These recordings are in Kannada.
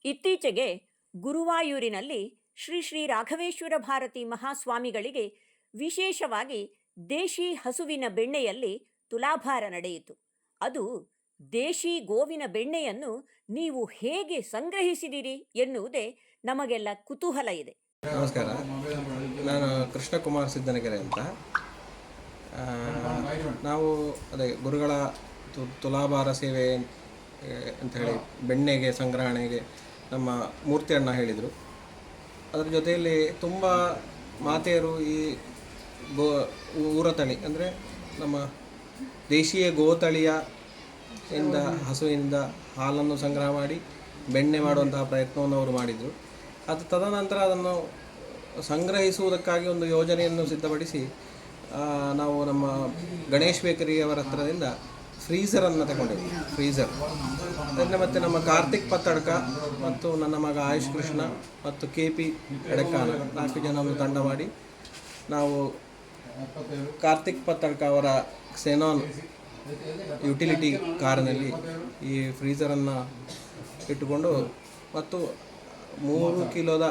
ಇತ್ತೀಚೆಗೆ ಗುರುವಾಯೂರಿನಲ್ಲಿ ಶ್ರೀ ಶ್ರೀ ರಾಘವೇಶ್ವರ ಭಾರತಿ ಮಹಾಸ್ವಾಮಿಗಳಿಗೆ ವಿಶೇಷವಾಗಿ ದೇಶಿ ಹಸುವಿನ ಬೆಣ್ಣೆಯಲ್ಲಿ ತುಲಾಭಾರ ನಡೆಯಿತು. ಅದು ದೇಶಿ ಗೋವಿನ ಬೆಣ್ಣೆಯನ್ನು ನೀವು ಹೇಗೆ ಸಂಗ್ರಹಿಸಿದಿರಿ ಎನ್ನುವುದೇ ನಮಗೆಲ್ಲ ಕುತೂಹಲ ಇದೆ. ನಮಸ್ಕಾರ, ನಾನು ಕೃಷ್ಣಕುಮಾರ್ ಸಿದ್ದನಗೆರೆ ಅಂತ. ನಾವು ಅದೇ ಗುರುಗಳ ತುಲಾಭಾರ ಸೇವೆ ಅಂತ ಹೇಳಿ ಬೆಣ್ಣೆಗೆ ಸಂಗ್ರಹಣೆಗೆ ನಮ್ಮ ಮೂರ್ತಿ ಅಣ್ಣ ಹೇಳಿದರು. ಅದರ ಜೊತೆಯಲ್ಲಿ ತುಂಬ ಮಾತೆಯರು ಈ ಊರತಳಿ ಅಂದರೆ ನಮ್ಮ ದೇಶೀಯ ಗೋತಳಿಯ ಇಂದ ಹಸುವಿನಿಂದ ಹಾಲನ್ನು ಸಂಗ್ರಹ ಮಾಡಿ ಬೆಣ್ಣೆ ಮಾಡುವಂತಹ ಪ್ರಯತ್ನವನ್ನು ಅವರು ಮಾಡಿದರು. ಅದು ತದನಂತರ ಅದನ್ನು ಸಂಗ್ರಹಿಸುವುದಕ್ಕಾಗಿ ಒಂದು ಯೋಜನೆಯನ್ನು ಸಿದ್ಧಪಡಿಸಿ ನಾವು ನಮ್ಮ ಗಣೇಶ್ ಬೇಕರಿಯವರ ಹತ್ರದಿಂದ ಫ್ರೀಝರನ್ನು ತಗೊಂಡಿದ್ವಿ. ಅದನ್ನು ಮತ್ತು ನಮ್ಮ ಕಾರ್ತಿಕ್ ಪತ್ತಡ್ಕ ಮತ್ತು ನನ್ನ ಮಗ ಆಯುಷ್ ಕೃಷ್ಣ ಮತ್ತು KP ಎಡಕಾನ 4 ಜನ ಒಂದು ತಂಡ ಮಾಡಿ ನಾವು ಕಾರ್ತಿಕ್ ಪತ್ತಡ್ಕ ಅವರ ಕ್ಸೆನಾನ್ ಯುಟಿಲಿಟಿ ಕಾರಿನಲ್ಲಿ ಈ ಫ್ರೀಝರನ್ನು ಇಟ್ಟುಕೊಂಡು ಮತ್ತು 3 ಕಿಲೋದ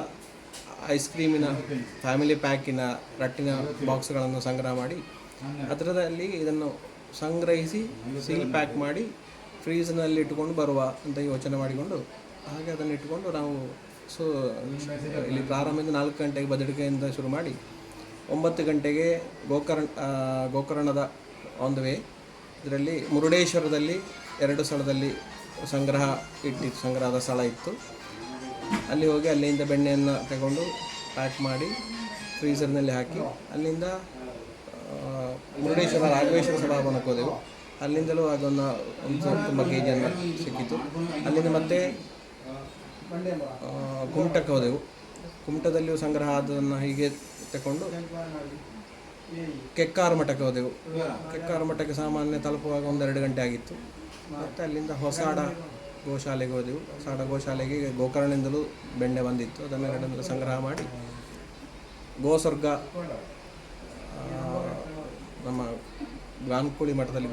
ಐಸ್ ಕ್ರೀಮಿನ ಫ್ಯಾಮಿಲಿ ಪ್ಯಾಕಿನ ರಟ್ಟಿನ ಬಾಕ್ಸ್ಗಳನ್ನು ಸಂಗ್ರಹ ಮಾಡಿ ಅದರಲ್ಲಿ ಇದನ್ನು ಸಂಗ್ರಹಿಸಿ ಸೀಲ್ ಪ್ಯಾಕ್ ಮಾಡಿ ಫ್ರೀಜ್ನಲ್ಲಿ ಇಟ್ಟುಕೊಂಡು ಬರುವ ಅಂತ ಯೋಚನೆ ಮಾಡಿಕೊಂಡು ಹಾಗೆ ಅದನ್ನು ಇಟ್ಟುಕೊಂಡು ನಾವು ಇಲ್ಲಿ ಪ್ರಾರಂಭದಿಂದ 4 ಗಂಟೆಗೆ ಬದಡಿಕೆಯಿಂದ ಶುರು ಮಾಡಿ 9 ಗಂಟೆಗೆ ಗೋಕರ್ಣದ ಆನ್ ದ ವೇ. ಇದರಲ್ಲಿ ಮುರುಡೇಶ್ವರದಲ್ಲಿ 2 ಸ್ಥಳದಲ್ಲಿ ಸಂಗ್ರಹದ ಸ್ಥಳ ಇತ್ತು. ಅಲ್ಲಿ ಹೋಗಿ ಅಲ್ಲಿಂದ ಬೆಣ್ಣೆಯನ್ನು ತಗೊಂಡು ಪ್ಯಾಕ್ ಮಾಡಿ ಫ್ರೀಝರ್ನಲ್ಲಿ ಹಾಕಿ ಅಲ್ಲಿಂದ ಮುರುಡೇಶ್ವರ ರಾಘವೇಶ್ವರ ಸಭಾಭವನಕ್ಕೆ ಹೋದೆವು. ಅಲ್ಲಿಂದಲೂ ಅದನ್ನು ತುಂಬ ಕೆಜಿಯನ್ನು ಸಿಕ್ಕಿತು. ಅಲ್ಲಿಂದ ಮತ್ತೆ ಕುಮಟಕ್ಕೆ ಹೋದೆವು. ಕುಮಟದಲ್ಲಿಯೂ ಸಂಗ್ರಹ ಆದನ್ನು ಹೀಗೆ ತಗೊಂಡು ಕೆಕ್ಕಾರು ಮಠಕ್ಕೆ ಹೋದೆವು. ಕೆಕ್ಕಾರು ಮಠಕ್ಕೆ ಸಾಮಾನ್ಯ ತಲುಪುವಾಗ 1-2 ಗಂಟೆ ಆಗಿತ್ತು. ಮತ್ತು ಅಲ್ಲಿಂದ ಹೊಸಾಡ ಗೋಶಾಲೆಗೆ ಹೋದೆವು. ಹೊಸಾಡ ಗೋಶಾಲೆಗೆ ಗೋಕರ್ಣದಿಂದಲೂ ಬೆಣ್ಣೆ ಬಂದಿತ್ತು. ಅದನ್ನೆರಡನ್ನು ಸಂಗ್ರಹ ಮಾಡಿ ಗೋಸ್ವರ್ಗ ನಮ್ಮ ಗಾನ್ಕುಳಿ ಮಠದಲ್ಲಿ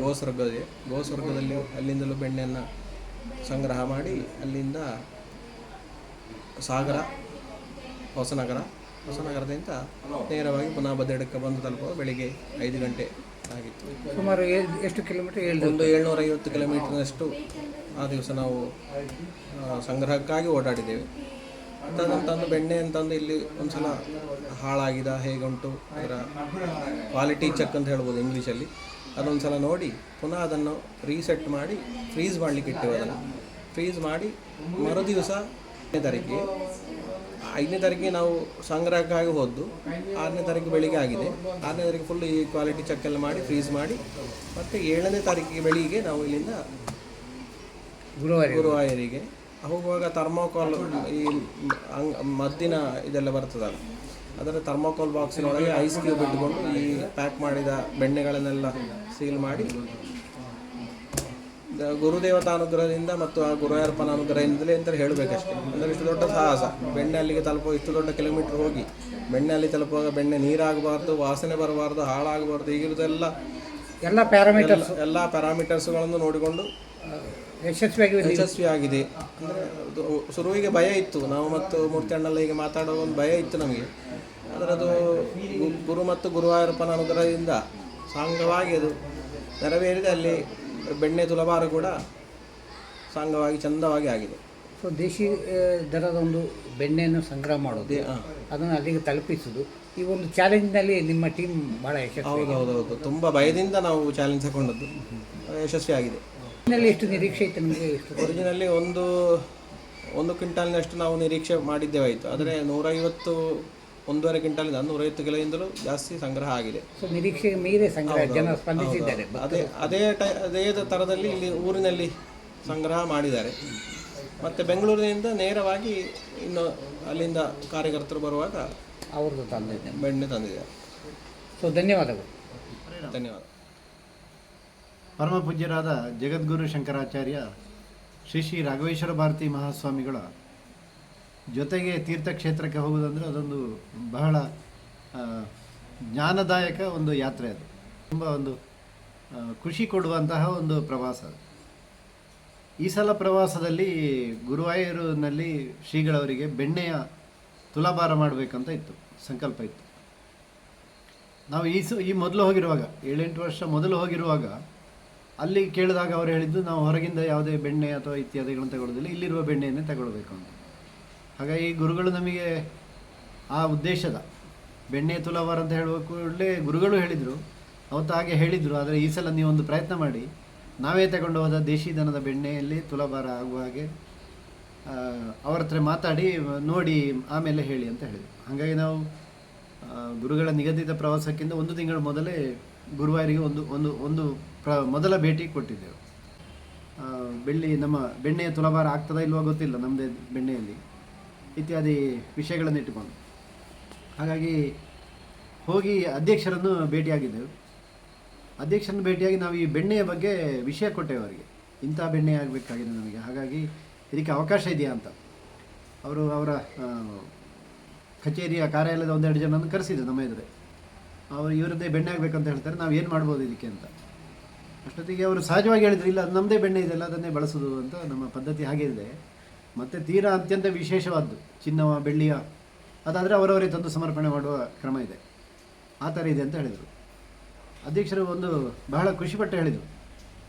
ಗೋಸ್ವರ್ಗದಲ್ಲಿ ಅಲ್ಲಿಂದಲೂ ಬೆಣ್ಣೆಯನ್ನು ಸಂಗ್ರಹ ಮಾಡಿ ಅಲ್ಲಿಂದ ಸಾಗರ ಹೊಸನಗರದಿಂದ ನೇರವಾಗಿ ಪುನಃ ಬದಡಕ್ಕೆ ಬಂದು ತಲುಪುವ ಬೆಳಿಗ್ಗೆ 5 ಗಂಟೆ ಆಗಿತ್ತು. ಸುಮಾರು ಎಷ್ಟು ಕಿಲೋಮೀಟರ್? ಒಂದು 750 ಕಿಲೋಮೀಟರ್ನಷ್ಟು ಆ ದಿವಸ ನಾವು ಸಂಗ್ರಹಕ್ಕಾಗಿ ಓಡಾಡಿದ್ದೇವೆ. ತಂದು ಬೆಣ್ಣೆ ಅಂತಂದು ಇಲ್ಲಿ ಒಂದು ಸಲ ಹಾಳಾಗಿದ ಹೇಗುಂಟು ಅದರ ಕ್ವಾಲಿಟಿ ಚೆಕ್ ಅಂತ ಹೇಳ್ಬೋದು ಇಂಗ್ಲೀಷಲ್ಲಿ, ಅದೊಂದು ಸಲ ನೋಡಿ ಪುನಃ ಅದನ್ನು ರೀಸೆಟ್ ಮಾಡಿ ಫ್ರೀಸ್ ಮಾಡಲಿಕ್ಕೆ ಇಟ್ಟೆವು. ಅದನ್ನು ಫ್ರೀಸ್ ಮಾಡಿ ಮರುದಿವಸ 5ನೇ ತಾರೀಕಿಗೆ ನಾವು ಸಂಗ್ರಹಕ್ಕಾಗಿ ಹೋದ್ದು. 6ನೇ ತಾರೀಕು ಬೆಳಿಗ್ಗೆ ಆಗಿದೆ. 6ನೇ ತಾರೀಕು ಫುಲ್ ಈ ಕ್ವಾಲಿಟಿ ಚೆಕ್ ಎಲ್ಲ ಮಾಡಿ ಫ್ರೀಸ್ ಮಾಡಿ ಮತ್ತು 7ನೇ ತಾರೀಕಿಗೆ ಬೆಳಿಗ್ಗೆ ನಾವು ಇಲ್ಲಿಂದ ಗುರುವಾಯೂರಿಗೆ ಹೋಗುವಾಗ ಥರ್ಮೋಕಾಲ್ ಈ ಮದ್ದಿನ ಇದೆಲ್ಲ ಬರ್ತದಲ್ಲ, ಅದರ ಥರ್ಮೋಕಾಲ್ ಬಾಕ್ಸಿನೊಳಗೆ ಐಸ್ ಕ್ಯೂಬ್ ಇಟ್ಟುಕೊಂಡು ಈ ಪ್ಯಾಕ್ ಮಾಡಿದ ಬೆಣ್ಣೆಗಳನ್ನೆಲ್ಲ ಸೀಲ್ ಮಾಡಿ ಗುರುದೇವತಾನುಗ್ರಹದಿಂದ ಮತ್ತು ಆ ಗುರುವಾಯೂರಪ್ಪನ ಅನುಗ್ರಹದಿಂದಲೇ ಅಂತ ಹೇಳಬೇಕಷ್ಟೇ. ಅಂದರೆ ಇಷ್ಟು ದೊಡ್ಡ ಸಾಹಸ, ಬೆಣ್ಣೆ ಅಲ್ಲಿಗೆ ತಲುಪುವ ಇಷ್ಟು ದೊಡ್ಡ ಕಿಲೋಮೀಟ್ರ್ ಹೋಗಿ ಬೆಣ್ಣೆ ಅಲ್ಲಿ ತಲುಪುವಾಗ ಬೆಣ್ಣೆ ನೀರಾಗಬಾರ್ದು, ವಾಸನೆ ಬರಬಾರ್ದು, ಹಾಳಾಗಬಾರ್ದು, ಈಗಿರೋದೆಲ್ಲ ಎಲ್ಲ ಪ್ಯಾರಾಮೀಟರ್ಸ್ಗಳನ್ನು ನೋಡಿಕೊಂಡು ಯಶಸ್ವಿಯಾಗಿದೆ. ಅಂದರೆ ಶುರುವಿಗೆ ಭಯ ಇತ್ತು, ನಾವು ಮತ್ತು ಮೂರ್ತಿ ಅಣ್ಣಲ್ಲ ಹೀಗೆ ಮಾತಾಡೋ ಒಂದು ಭಯ ಇತ್ತು ನಮಗೆ. ಆದರೆ ಅದು ಗುರು ಮತ್ತು ಗುರುವಾಯೂರಪ್ಪನ ಅನುಗ್ರಹದಿಂದ ಸಾಂಗವಾಗಿ ಅದು ನೆರವೇರಿದೆ. ಅಲ್ಲಿ ಬೆಣ್ಣೆ ತುಲಾಭಾರ ಕೂಡ ಸಾಂಗವಾಗಿ ಚಂದವಾಗಿ ಆಗಿದೆ. ಸೊ ದೇಶಿ ದರದ ಒಂದು ಬೆಣ್ಣೆಯನ್ನು ಸಂಗ್ರಹ ಮಾಡೋದು, ಅದನ್ನು ಅಲ್ಲಿಗೆ ತಲುಪಿಸುವುದು, ಈ ಒಂದು ಚಾಲೆಂಜ್ನಲ್ಲಿ ನಿಮ್ಮ ಟೀಮ್ ಭಾಳ ಯಶಸ್ವಿ. ಹೌದು, ತುಂಬ ಭಯದಿಂದ ನಾವು ಚಾಲೆಂಜ್ ತಗೊಂಡದ್ದು, ಯಶಸ್ವಿಯಾಗಿದೆ. ಎಷ್ಟು ನಿರೀಕ್ಷೆ ಇತ್ತು ನಿಮಗೆ? ಒರಿಜಿನಲ್ಲಿ ಒಂದು ಕ್ವಿಂಟಾಲಿನಷ್ಟು ನಾವು ನಿರೀಕ್ಷೆ ಮಾಡಿದ್ದೇವಾಯಿತು. ಆದರೆ 150-1.5 ಕ್ವಿಂಟಾಲಿಂದ 150 ಕಿಲೋಯಿಂದಲೂ ಜಾಸ್ತಿ ಸಂಗ್ರಹ ಆಗಿದೆ. ಸೊ ನಿರೀಕ್ಷೆಗೆ ಮೀರಿ ಸಂಗ್ರಹ ಜನ ಸ್ಪಂದಿಸಿದ್ದಾರೆ. ಅದೇ ಥರದಲ್ಲಿ ಇಲ್ಲಿ ಊರಿನಲ್ಲಿ ಸಂಗ್ರಹ ಮಾಡಿದ್ದಾರೆ. ಮತ್ತು ಬೆಂಗಳೂರಿನಿಂದ ನೇರವಾಗಿ ಇನ್ನು ಅಲ್ಲಿಂದ ಕಾರ್ಯಕರ್ತರು ಬರುವಾಗ ಅವ್ರದ್ದು ಬೆಣ್ಣೆ ತಂದಿದ್ದಾರೆ. ಸೊ ಧನ್ಯವಾದಗಳು. ಧನ್ಯವಾದ. ಪರಮ ಪೂಜ್ಯರಾದ ಜಗದ್ಗುರು ಶಂಕರಾಚಾರ್ಯ ಶ್ರೀ ಶ್ರೀ ರಾಘವೇಶ್ವರ ಭಾರತಿ ಮಹಾಸ್ವಾಮಿಗಳ ಜೊತೆಗೆ ತೀರ್ಥಕ್ಷೇತ್ರಕ್ಕೆ ಹೋಗುವುದಂದರೆ ಅದೊಂದು ಬಹಳ ಜ್ಞಾನದಾಯಕ ಒಂದು ಯಾತ್ರೆ. ಅದು ತುಂಬ ಒಂದು ಖುಷಿ ಕೊಡುವಂತಹ ಒಂದು ಪ್ರವಾಸ. ಈ ಸಲ ಪ್ರವಾಸದಲ್ಲಿ ಗುರುವಾಯೂರಿನಲ್ಲಿ ಶ್ರೀಗಳವರಿಗೆ ಬೆಣ್ಣೆಯ ತುಲಾಭಾರ ಮಾಡಬೇಕಂತ ಇತ್ತು, ಸಂಕಲ್ಪ ಇತ್ತು. ನಾವು ಈ ಮೊದಲು ಹೋಗಿರುವಾಗ 7-8 ವರ್ಷ ಮೊದಲು ಹೋಗಿರುವಾಗ ಅಲ್ಲಿ ಕೇಳಿದಾಗ ಅವರು ಹೇಳಿದ್ದು, ನಾವು ಹೊರಗಿಂದ ಯಾವುದೇ ಬೆಣ್ಣೆ ಅಥವಾ ಇತ್ಯಾದಿಗಳನ್ನು ತಗೊಳ್ಳೋದಿಲ್ಲ, ಇಲ್ಲಿರುವ ಬೆಣ್ಣೆಯನ್ನೇ ತಗೊಳ್ಬೇಕು ಅಂತ. ಹಾಗಾಗಿ ಗುರುಗಳು ನಮಗೆ ಆ ಉದ್ದೇಶದ ಬೆಣ್ಣೆಯ ತುಲಾಭಾರ ಅಂತ ಹೇಳುವ ಕೂಡಲೇ ಗುರುಗಳು ಹೇಳಿದರು, ಅವತ್ತು ಹಾಗೆ ಹೇಳಿದರು. ಆದರೆ ಈ ಸಲ ನೀವೊಂದು ಪ್ರಯತ್ನ ಮಾಡಿ, ನಾವೇ ತಗೊಂಡು ಹೋದ ದೇಶಿ ದನದ ಬೆಣ್ಣೆಯಲ್ಲಿ ತುಲಾಭಾರ ಆಗುವ ಹಾಗೆ ಅವರ ಹತ್ರ ಮಾತಾಡಿ ನೋಡಿ ಆಮೇಲೆ ಹೇಳಿ ಅಂತ ಹೇಳಿದರು. ಹಾಗಾಗಿ ನಾವು ಗುರುಗಳ ನಿಗದಿತ ಪ್ರವಾಸಕ್ಕಿಂತ 1 ತಿಂಗಳ ಮೊದಲೇ ಗುರುವಾರಿಗೆ ಒಂದು ಮೊದಲ ಭೇಟಿ ಕೊಟ್ಟಿದ್ದೆವು. ನಮ್ಮ ಬೆಣ್ಣೆಯ ತುಲಾಭಾರ ಆಗ್ತದಾ ಇಲ್ವೋ ಗೊತ್ತಿಲ್ಲ, ನಮ್ಮದೇ ಬೆಣ್ಣೆಯಲ್ಲಿ ಇತ್ಯಾದಿ ವಿಷಯಗಳನ್ನು ಇಟ್ಟುಕೊಂಡು. ಹಾಗಾಗಿ ಹೋಗಿ ಅಧ್ಯಕ್ಷರನ್ನು ಭೇಟಿಯಾಗಿದ್ದೆವು. ಅಧ್ಯಕ್ಷರನ್ನು ಭೇಟಿಯಾಗಿ ನಾವು ಈ ಬೆಣ್ಣೆಯ ಬಗ್ಗೆ ವಿಷಯ ಕೊಟ್ಟೆವು ಅವರಿಗೆ, ಇಂಥ ಬೆಣ್ಣೆ ಆಗಬೇಕಾಗಿದೆ ನಮಗೆ, ಹಾಗಾಗಿ ಇದಕ್ಕೆ ಅವಕಾಶ ಇದೆಯಾ ಅಂತ. ಅವರು ಅವರ ಕಚೇರಿಯ ಕಾರ್ಯಾಲಯದ 1-2 ಜನರನ್ನು ಕರೆಸಿದ್ರು ನಮ್ಮ ಎದುರೇ. ಅವರು ಇವರದ್ದೇ ಬೆಣ್ಣೆ ಆಗಬೇಕಂತ ಹೇಳ್ತಾರೆ, ನಾವು ಏನು ಮಾಡ್ಬೋದು ಇದಕ್ಕೆ ಅಂತ. ಅಷ್ಟೊತ್ತಿಗೆ ಅವರು ಸಹಜವಾಗಿ ಹೇಳಿದ್ರು, ಇಲ್ಲ ಅದು ನಮ್ಮದೇ ಬೆಣ್ಣೆ ಇದೆಲ್ಲ, ಅದನ್ನೇ ಬಳಸೋದು ಅಂತ, ನಮ್ಮ ಪದ್ಧತಿ ಹಾಗೆ ಇದೆ. ಮತ್ತು ತೀರಾ ಅತ್ಯಂತ ವಿಶೇಷವಾದ್ದು ಚಿನ್ನವ ಬೆಳ್ಳಿಯ ಅದಾದರೆ ಅವರವರೇ ತಂದು ಸಮರ್ಪಣೆ ಮಾಡುವ ಕ್ರಮ ಇದೆ, ಆ ಥರ ಇದೆ ಅಂತ ಹೇಳಿದರು. ಅಧ್ಯಕ್ಷರು ಬಹಳ ಖುಷಿಪಟ್ಟು ಹೇಳಿದರು,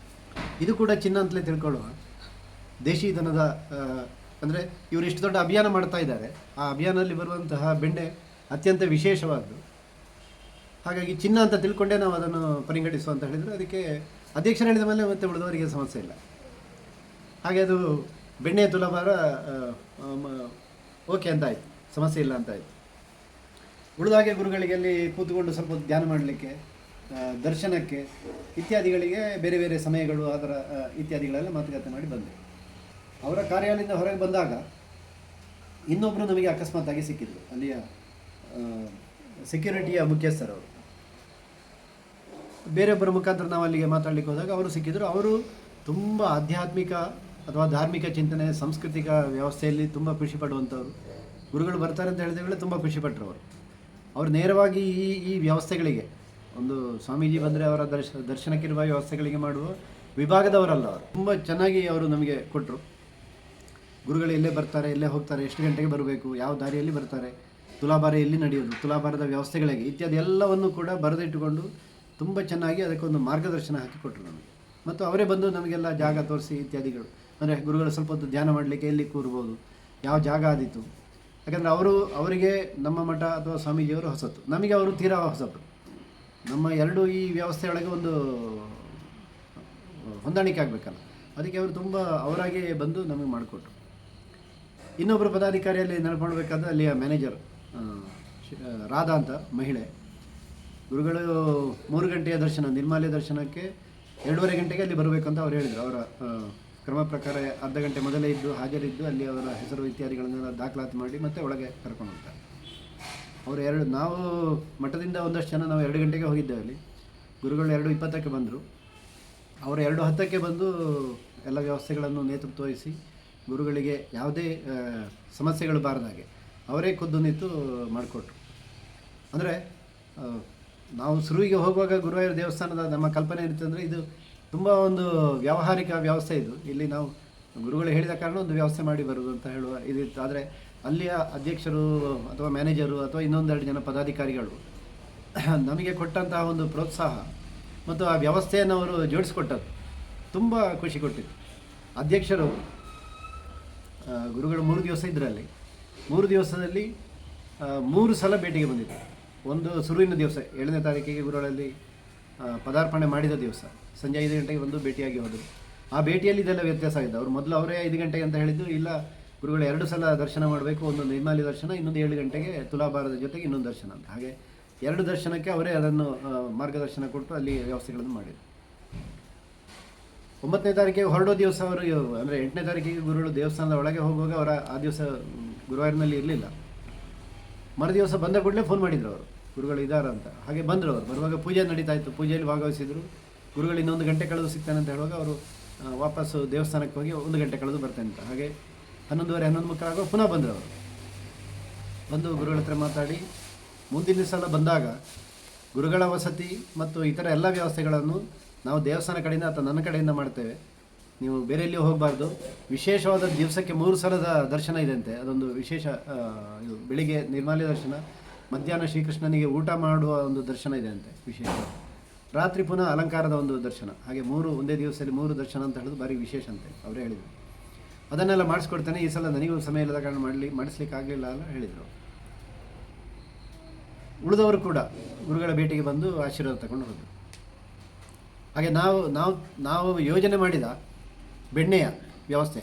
ಇದು ಕೂಡ ಚಿನ್ನ ಅಂತಲೇ ತಿಳ್ಕೊಳ್ಳುವ, ದೇಶಿ ದನದ ಅಂದರೆ ಇವರು ಇಷ್ಟು ದೊಡ್ಡ ಅಭಿಯಾನ ಮಾಡ್ತಾ ಇದ್ದಾರೆ, ಆ ಅಭಿಯಾನದಲ್ಲಿ ಬರುವಂತಹ ಬೆಣ್ಣೆ ಅತ್ಯಂತ ವಿಶೇಷವಾದ್ದು, ಹಾಗಾಗಿ ಚಿನ್ನ ಅಂತ ತಿಳ್ಕೊಂಡೇ ನಾವು ಅದನ್ನು ಪರಿಗಣಿಸುವ ಅಂತ ಹೇಳಿದರು. ಅದಕ್ಕೆ ಅಧ್ಯಕ್ಷರು ಹೇಳಿದ ಮೇಲೆ ಮತ್ತೆ ಉಳಿದವರಿಗೆ ಸಮಸ್ಯೆ ಇಲ್ಲ. ಹಾಗೆ ಅದು ಬೆಣ್ಣೆಯ ತುಲಾಭಾರ ಓಕೆ ಅಂತ ಆಯಿತು, ಸಮಸ್ಯೆ ಇಲ್ಲ ಅಂತ ಆಯಿತು. ಉಳಿದಾಗೆ ಗುರುಗಳಿಗೆ ಅಲ್ಲಿ ಕೂತ್ಕೊಂಡು ಸ್ವಲ್ಪ ಹೊತ್ತು ಧ್ಯಾನ ಮಾಡಲಿಕ್ಕೆ, ದರ್ಶನಕ್ಕೆ ಇತ್ಯಾದಿಗಳಿಗೆ ಬೇರೆ ಬೇರೆ ಸಮಯಗಳು ಅದರ ಇತ್ಯಾದಿಗಳೆಲ್ಲ ಮಾತುಕತೆ ಮಾಡಿ ಬಂದೆ. ಅವರ ಕಾರ್ಯಾಲಯದಿಂದ ಹೊರಗೆ ಬಂದಾಗ ಇನ್ನೊಬ್ಬರು ನಮಗೆ ಅಕಸ್ಮಾತ್ತಾಗಿ ಸಿಕ್ಕಿದ್ರು, ಅಲ್ಲಿಯ ಸೆಕ್ಯೂರಿಟಿಯ ಮುಖ್ಯಸ್ಥರವರು. ಬೇರೊಬ್ಬರ ಮುಖಾಂತರ ನಾವು ಅಲ್ಲಿಗೆ ಮಾತಾಡಲಿಕ್ಕೆ ಹೋದಾಗ ಅವರು ಸಿಕ್ಕಿದ್ರು. ಅವರು ತುಂಬ ಆಧ್ಯಾತ್ಮಿಕ ಅಥವಾ ಧಾರ್ಮಿಕ ಚಿಂತನೆ, ಸಾಂಸ್ಕೃತಿಕ ವ್ಯವಸ್ಥೆಯಲ್ಲಿ ತುಂಬ ಖುಷಿ ಪಡುವಂಥವ್ರು. ಗುರುಗಳು ಬರ್ತಾರೆ ಅಂತ ಹೇಳಿದಾಗಲೇ ತುಂಬ ಖುಷಿಪಟ್ಟರು ಅವರು ನೇರವಾಗಿ ಈ ವ್ಯವಸ್ಥೆಗಳಿಗೆ, ಒಂದು ಸ್ವಾಮೀಜಿ ಬಂದರೆ ಅವರ ದರ್ಶನಕ್ಕಿರುವ ವ್ಯವಸ್ಥೆಗಳಿಗೆ ಮಾಡುವ ವಿಭಾಗದವರಲ್ಲ ಅವರು. ತುಂಬ ಚೆನ್ನಾಗಿ ಅವರು ನಮಗೆ ಕೊಟ್ಟರು. ಗುರುಗಳು ಎಲ್ಲೇ ಬರ್ತಾರೆ, ಎಲ್ಲೇ ಹೋಗ್ತಾರೆ, ಎಷ್ಟು ಗಂಟೆಗೆ ಬರಬೇಕು, ಯಾವ ದಾರಿಯಲ್ಲಿ ಬರ್ತಾರೆ, ತುಲಾಭಾರ ಎಲ್ಲಿ ನಡೆಯೋದು, ತುಲಾಭಾರದ ವ್ಯವಸ್ಥೆಗಳಿಗೆ ಇತ್ಯಾದಿ ಎಲ್ಲವನ್ನು ಕೂಡ ಬರೆದಿಟ್ಟುಕೊಂಡು ತುಂಬ ಚೆನ್ನಾಗಿ ಅದಕ್ಕೊಂದು ಮಾರ್ಗದರ್ಶನ ಹಾಕಿಕೊಟ್ರು ನಮಗೆ. ಮತ್ತು ಅವರೇ ಬಂದು ನಮಗೆಲ್ಲ ಜಾಗ ತೋರಿಸಿ ಇತ್ಯಾದಿಗಳು, ಅಂದರೆ ಗುರುಗಳು ಸ್ವಲ್ಪ ಹೊತ್ತು ಧ್ಯಾನ ಮಾಡಲಿಕ್ಕೆ ಎಲ್ಲಿ ಕೂರ್ಬೋದು, ಯಾವ ಜಾಗ ಆದೀತು. ಯಾಕಂದರೆ ಅವರಿಗೆ ನಮ್ಮ ಮಠ ಅಥವಾ ಸ್ವಾಮೀಜಿಯವರು ಹೊಸತು, ನಮಗೆ ಅವರು ತೀರಾ ಹೊಸತು. ನಮ್ಮ ಎರಡು ಈ ವ್ಯವಸ್ಥೆಯೊಳಗೆ ಒಂದು ಹೊಂದಾಣಿಕೆ ಆಗಬೇಕಲ್ಲ, ಅದಕ್ಕೆ ಅವರು ತುಂಬ ಅವರಾಗೆ ಬಂದು ನಮಗೆ ಮಾಡಿಕೊಟ್ರು. ಇನ್ನೊಬ್ಬರು ಪದಾಧಿಕಾರಿಯಲ್ಲಿ ನೆನಪು ಅಲ್ಲಿಯ ಮ್ಯಾನೇಜರ್ ರಾಧಾ ಅಂತ ಮಹಿಳೆ. ಗುರುಗಳು 3 ಗಂಟೆಯ ದರ್ಶನ, ನಿರ್ಮಾಲ್ಯ ದರ್ಶನಕ್ಕೆ 2:30 ಗಂಟೆಗೆ ಅಲ್ಲಿ ಬರಬೇಕಂತ ಅವ್ರು ಹೇಳಿದರು. ಅವರ ಕ್ರಮ ಪ್ರಕಾರ ಅರ್ಧ ಗಂಟೆ ಮೊದಲೇ ಇದ್ದು ಹಾಜರಿದ್ದು ಅಲ್ಲಿ ಅವರ ಹೆಸರು ಇತ್ಯಾದಿಗಳನ್ನೆಲ್ಲ ದಾಖಲಾತಿ ಮಾಡಿ ಮತ್ತೆ ಒಳಗೆ ಕರ್ಕೊಂಡು ಹೋಗ್ತಾರೆ. ಅವರು ನಾವು ಮಠದಿಂದ ಒಂದಷ್ಟು ಜನ ನಾವು 2 ಗಂಟೆಗೆ ಹೋಗಿದ್ದೇವೆ ಅಲ್ಲಿ. ಗುರುಗಳು 2:20ಕ್ಕೆ ಬಂದರು. ಅವರು 2:10ಕ್ಕೆ ಬಂದು ಎಲ್ಲ ವ್ಯವಸ್ಥೆಗಳನ್ನು ನೇತೃತ್ವ ವಹಿಸಿ ಗುರುಗಳಿಗೆ ಯಾವುದೇ ಸಮಸ್ಯೆಗಳು ಬಾರದಾಗೆ ಅವರೇ ಖುದ್ದು ನಿಂತು ಮಾಡಿಕೊಟ್ರು. ಅಂದರೆ ನಾವು ಶುರುವಿಗೆ ಹೋಗುವಾಗ ಗುರುವಾಯೂರು ದೇವಸ್ಥಾನದ ನಮ್ಮ ಕಲ್ಪನೆ ಇರ್ತಂದರೆ ಇದು ತುಂಬ ಒಂದು ವ್ಯಾವಹಾರಿಕ ವ್ಯವಸ್ಥೆ ಇದು. ಇಲ್ಲಿ ನಾವು ಗುರುಗಳು ಹೇಳಿದ ಕಾರಣ ಒಂದು ವ್ಯವಸ್ಥೆ ಮಾಡಿ ಬರೋದು ಅಂತ ಹೇಳುವ ಇದಿತ್ತು. ಆದರೆ ಅಲ್ಲಿಯ ಅಧ್ಯಕ್ಷರು ಅಥವಾ ಮ್ಯಾನೇಜರು ಅಥವಾ ಇನ್ನೊಂದೆರಡು ಜನ ಪದಾಧಿಕಾರಿಗಳು ನಮಗೆ ಕೊಟ್ಟಂತಹ ಒಂದು ಪ್ರೋತ್ಸಾಹ ಮತ್ತು ಆ ವ್ಯವಸ್ಥೆಯನ್ನು ಅವರು ಜೋಡಿಸಿಕೊಟ್ಟದ್ದು ತುಂಬ ಖುಷಿ ಕೊಟ್ಟಿತ್ತು. ಅಧ್ಯಕ್ಷರು ಗುರುಗಳು 3 ದಿವಸ ಇದ್ದರಲ್ಲಿ 3 ದಿವಸದಲ್ಲಿ 3 ಸಲ ಭೇಟಿಗೆ ಬಂದಿದ್ದಾರೆ. ಒಂದು ಶುರುವಿನ ದಿವಸ 7ನೇ ತಾರೀಕಿಗೆ ಗುರುಗಳಲ್ಲಿ ಪದಾರ್ಪಣೆ ಮಾಡಿದ ದಿವಸ ಸಂಜೆ 5 ಗಂಟೆಗೆ ಬಂದು ಭೇಟಿಯಾಗಿ ಹೋದರು. ಆ ಭೇಟಿಯಲ್ಲಿ ಇದೆಲ್ಲ ವ್ಯತ್ಯಾಸ ಆಗಿದೆ. ಅವರು ಮೊದಲು ಅವರೇ 5 ಗಂಟೆಗೆ ಅಂತ ಹೇಳಿದ್ದು, ಇಲ್ಲ ಗುರುಗಳು 2 ಸಲ ದರ್ಶನ ಮಾಡಬೇಕು, ಒಂದು ನಿರ್ಮಾಲ್ಯ ದರ್ಶನ, ಇನ್ನೊಂದು 7 ಗಂಟೆಗೆ ತುಲಾಭಾರದ ಜೊತೆಗೆ ಇನ್ನೊಂದು ದರ್ಶನ ಅಂತ. ಹಾಗೆ 2 ದರ್ಶನಕ್ಕೆ ಅವರೇ ಅದನ್ನು ಮಾರ್ಗದರ್ಶನ ಕೊಟ್ಟು ಅಲ್ಲಿ ವ್ಯವಸ್ಥೆಗಳನ್ನು ಮಾಡಿದರು. 9ನೇ ತಾರೀಕಿಗೆ ಹೊರಡೋ ದಿವಸ ಅವರು, ಅಂದರೆ 8ನೇ ತಾರೀಕಿಗೆ ಗುರುಗಳು ದೇವಸ್ಥಾನದ ಒಳಗೆ ಹೋಗುವಾಗ ಅವರ ಆ ದಿವಸ ಗುರುವಾಯೂರಿನಲ್ಲಿ ಇರಲಿಲ್ಲ. ಮರುದಿವಸ ಬಂದ ಕೂಡಲೇ ಫೋನ್ ಮಾಡಿದರು ಅವರು, ಗುರುಗಳು ಇದ್ದಾರೆ ಅಂತ. ಹಾಗೆ ಬಂದರು. ಅವರು ಬರುವಾಗ ಪೂಜೆ ನಡೀತಾ ಇತ್ತು, ಪೂಜೆಯಲ್ಲಿ ಭಾಗವಹಿಸಿದರು. ಗುರುಗಳು ಇನ್ನೊಂದು ಗಂಟೆ ಕಳೆದು ಸಿಗ್ತಾನೆ ಅಂತ ಹೇಳುವಾಗ ಅವರು ವಾಪಸ್ಸು ದೇವಸ್ಥಾನಕ್ಕೆ ಹೋಗಿ 1 ಗಂಟೆ ಕಳೆದು ಬರ್ತೇನೆ ಅಂತ. ಹಾಗೆ 11:30 11 ಆಗುವಾಗ ಪುನಃ ಬಂದರು. ಅವರು ಬಂದು ಗುರುಗಳ ಹತ್ರ ಮಾತಾಡಿ ಮುಂದಿನ ಸಲ ಬಂದಾಗ ಗುರುಗಳ ವಸತಿ ಮತ್ತು ಇತರ ಎಲ್ಲ ವ್ಯವಸ್ಥೆಗಳನ್ನು ನಾವು ದೇವಸ್ಥಾನ ಕಡೆಯಿಂದ ಅಥವಾ ನನ್ನ ಕಡೆಯಿಂದ ಮಾಡ್ತೇವೆ, ನೀವು ಬೇರೆ ಎಲ್ಲಿಯೂ ಹೋಗಬಾರ್ದು. ವಿಶೇಷವಾದ ದಿವಸಕ್ಕೆ 3 ಸಲದ ದರ್ಶನ ಇದೆಯಂತೆ. ಅದೊಂದು ವಿಶೇಷ ಇದು ಬೆಳಿಗ್ಗೆ ನಿರ್ಮಾಲ್ಯ ದರ್ಶನ, ಮಧ್ಯಾಹ್ನ ಶ್ರೀಕೃಷ್ಣನಿಗೆ ಊಟ ಮಾಡುವ ಒಂದು ದರ್ಶನ ಇದೆ ಅಂತೆ ವಿಶೇಷ, ರಾತ್ರಿ ಪುನಃ ಅಲಂಕಾರದ ಒಂದು ದರ್ಶನ. ಹಾಗೆ 3 ಒಂದೇ ದಿವಸದಲ್ಲಿ 3 ದರ್ಶನ ಅಂತ ಹೇಳೋದು ಭಾರಿ ವಿಶೇಷ ಅಂತೆ. ಅವರೇ ಹೇಳಿದರು. ಅದನ್ನೆಲ್ಲ ಮಾಡಿಸ್ಕೊಡ್ತೇನೆ. ಈ ಸಲ ನನಗೂ ಸಮಯ ಇಲ್ಲದ ಕಾರಣ ಮಾಡಿಸ್ಲಿಕ್ಕೆ ಆಗಲಿಲ್ಲ ಅಂತ ಹೇಳಿದರು. ಉಳಿದವರು ಕೂಡ ಗುರುಗಳ ಭೇಟಿಗೆ ಬಂದು ಆಶೀರ್ವಾದ ತಗೊಂಡು ಹೋದರು. ಹಾಗೆ ನಾವು ಯೋಜನೆ ಮಾಡಿದ ಬೆಣ್ಣೆಯ ವ್ಯವಸ್ಥೆ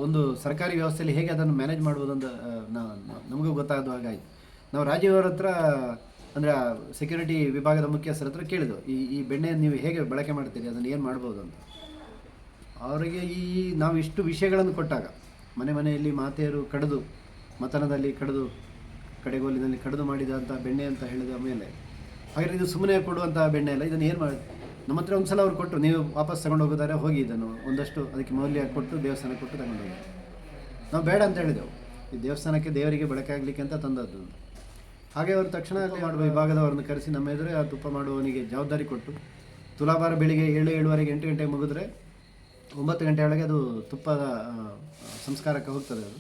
ಒಂದು ಸರ್ಕಾರಿ ವ್ಯವಸ್ಥೆಯಲ್ಲಿ ಹೇಗೆ ಅದನ್ನು ಮ್ಯಾನೇಜ್ ಮಾಡ್ಬೋದು ಅಂತ ನಮಗೂ ಗೊತ್ತಾದ ಹಾಗಾಯಿತು. ನಾವು ರಾಜೀವ್ ಅವರ ಹತ್ರ, ಅಂದರೆ ಸೆಕ್ಯೂರಿಟಿ ವಿಭಾಗದ ಮುಖ್ಯಸ್ಥರ ಹತ್ರ ಕೇಳಿದೆವು, ಈ ಬೆಣ್ಣೆಯನ್ನು ನೀವು ಹೇಗೆ ಬಳಕೆ ಮಾಡ್ತೀರಿ, ಅದನ್ನು ಏನು ಮಾಡ್ಬೋದು ಅಂತ. ಅವರಿಗೆ ನಾವು ಇಷ್ಟು ವಿಷಯಗಳನ್ನು ಕೊಟ್ಟಾಗ, ಮನೆಯಲ್ಲಿ ಮಾತೆಯರು ಕಡಿದು, ಮತನದಲ್ಲಿ ಕಡಿದು, ಕಡೆಗೋಲಿನಲ್ಲಿ ಕಡಿದು ಮಾಡಿದಂಥ ಬೆಣ್ಣೆ ಅಂತ ಹೇಳಿದ ಮೇಲೆ, ಹಾಗಾದರೆ ಇದು ಸುಮ್ಮನೆ ಕೊಡುವಂಥ ಬೆಣ್ಣೆ ಅಲ್ಲ, ಇದನ್ನು ಏನು ಮಾಡಿ, ನಮ್ಮ ಹತ್ರ ಒಂದು ಸಲ ಅವ್ರು ಕೊಟ್ಟರು, ನೀವು ವಾಪಸ್ ತಗೊಂಡು ಹೋಗೋದಾರೆ ಹೋಗಿ, ಇದನ್ನು ಒಂದಷ್ಟು ಅದಕ್ಕೆ ಮೌಲ್ಯ ಕೊಟ್ಟು ದೇವಸ್ಥಾನಕ್ಕೆ ಕೊಟ್ಟು ತಗೊಂಡು ಹೋಗಿ. ನಾವು ಬೇಡ ಅಂತ ಹೇಳಿದೆವು, ಈ ದೇವಸ್ಥಾನಕ್ಕೆ ದೇವರಿಗೆ ಬಳಕೆ ಆಗಲಿಕ್ಕೆ ಅಂತ ತಂದದ್ದು. ಹಾಗೆ ಅವರು ತಕ್ಷಣ ಅಲ್ಲಿ ಮಾಡುವ ವಿಭಾಗದವರನ್ನು ಕರೆಸಿ ನಮ್ಮ ಎದುರೇ ಆ ತುಪ್ಪ ಮಾಡುವವನಿಗೆ ಜವಾಬ್ದಾರಿ ಕೊಟ್ಟು, ತುಲಾಭಾರ ಬೆಳಿಗ್ಗೆ 7:30 8 ಗಂಟೆಗೆ ಮುಗಿದ್ರೆ 9 ಗಂಟೆ ಒಳಗೆ ಅದು ತುಪ್ಪದ ಸಂಸ್ಕಾರಕ್ಕೆ ಹೋಗ್ತದೆ. ಅದು